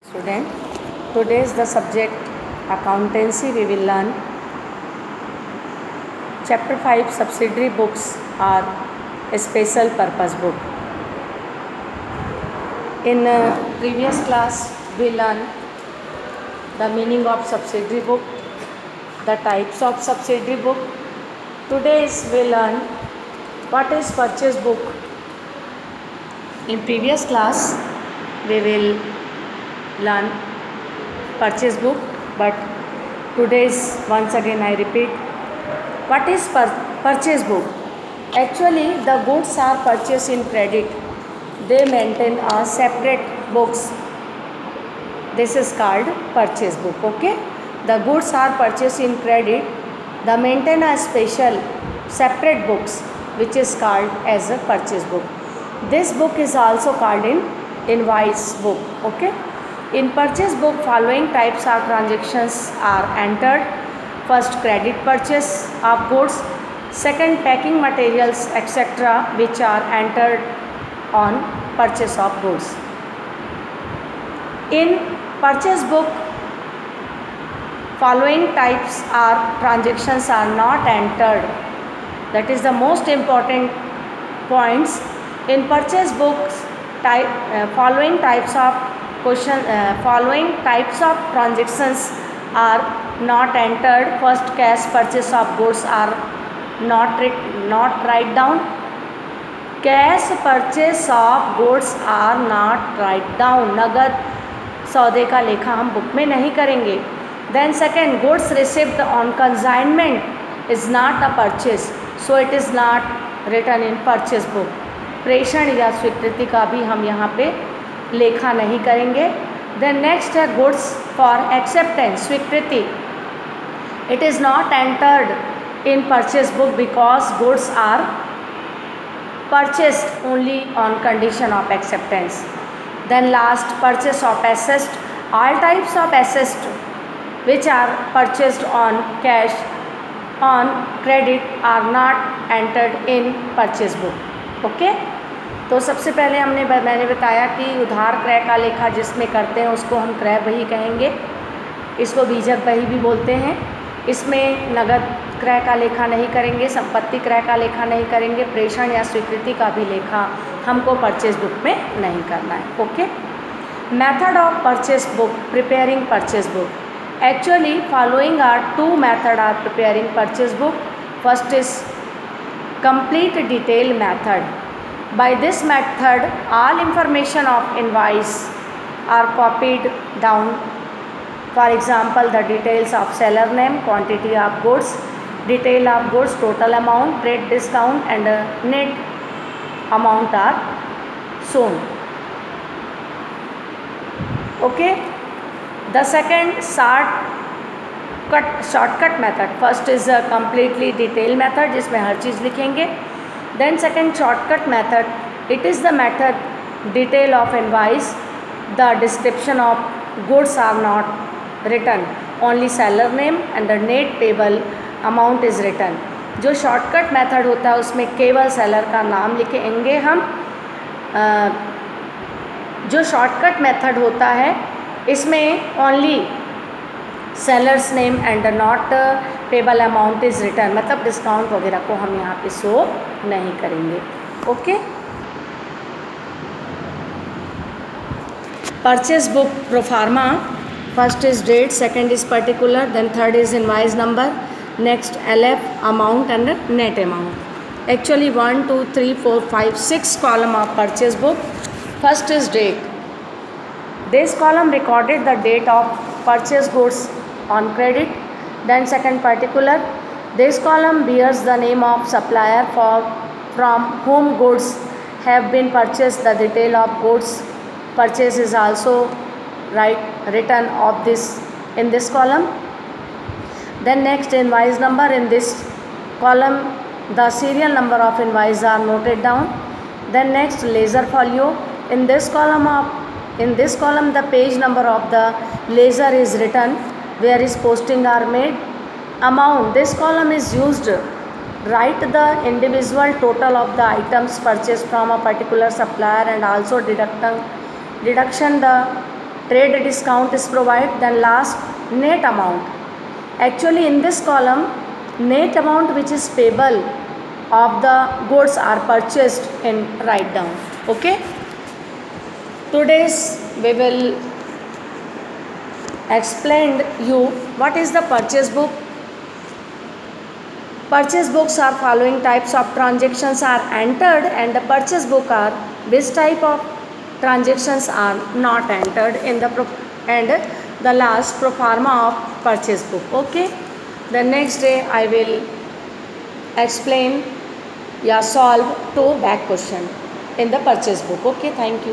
Student, today is the subject accountancy. We will learn chapter 5 subsidiary books are a special purpose book. In previous class we learned the meaning of subsidiary book, the types of subsidiary book. Today we learn what is purchase book. In previous class we will learn purchase book, but today's once again I repeat what is purchase book. Actually the goods are purchased in credit. They maintain a separate books. This is called purchase book. Okay, the goods are purchased in credit. They maintain a special separate books which is called as a purchase book. This book is also called in invoice book. Okay, in purchase book following types of transactions are entered. First, credit purchase of goods. Second, packing materials etc. which are entered on purchase of goods. In purchase book following types or transactions are not entered. That is the most important points. In purchase books following types of following types of transactions are not entered. First, cash purchase of goods are not write down. Cash purchase of goods are not write down. नगद सौदे का लेखा हम book में नहीं करेंगे. Then second, goods received on consignment is not a purchase, so it is not written in purchase book. प्रेषण या स्वीकृति का भी हम यहाँ पे लेखा नहीं करेंगे. देन नेक्स्ट है गुड्स फॉर एक्सेप्टेंस, स्वीकृति. It is not entered in purchase book because goods are purchased only on condition of acceptance. Then last, purchase of asset. All types of asset which are purchased on cash on credit are not entered in purchase book. Okay, तो सबसे पहले मैंने बताया कि उधार क्रय का लेखा जिसमें करते हैं उसको हम क्रय बही कहेंगे. इसको बीजक बही भी बोलते हैं. इसमें नगद क्रय का लेखा नहीं करेंगे, संपत्ति क्रय का लेखा नहीं करेंगे, प्रेषण या स्वीकृति का भी लेखा हमको परचेज बुक में नहीं करना है. Okay, method of purchase book, preparing purchase book. Actually following are two method are preparing purchase book. First is complete detail method. By this method all information of invoice are copied down. For example, the details of seller name, quantity of goods, detail of goods, total amount, trade discount and net amount are shown. Okay, the second shortcut method. First is a completely detail method जिसमें हर चीज़ लिखेंगे. Then second, shortcut method. It is the method detail of invoice. The description of goods are not written, only seller name and the net payable amount is written. जो shortcut method होता है उसमें केवल seller का नाम लिखेंगे हम. जो शॉर्टकट मेथड होता है इसमें only sellers name and not payable amount is return, मतलब डिस्काउंट वगैरह को हम यहाँ पे शो नहीं करेंगे. Okay, purchase book proforma. First is date, second is particular, then third is invoice number, next LF amount and net amount. Actually 1 2 3 4 5 6 column of purchase book. First is date. This column recorded the date of purchase goods on credit. Then second, particular. This column bears the name of supplier from whom goods have been purchased. The detail of goods purchase is also written in this column. Then next, invoice number. In this column the serial number of invoice are noted down. Then next, ledger folio. In this column the page number of the ledger is written, where is posting are made. Amount. This column is used write the individual total of the items purchased from a particular supplier and also deduction the trade discount is provided. Then last, net amount. Actually in this column, net amount which is payable of the goods are purchased in write down. Okay. Today's we will explain you what is the purchase book. Purchase books are following types of transactions are entered, and the purchase book are which type of transactions are not entered in the and the last pro forma of purchase book. Okay. The next day I will explain solve two back question in the purchase book. Okay. Thank you.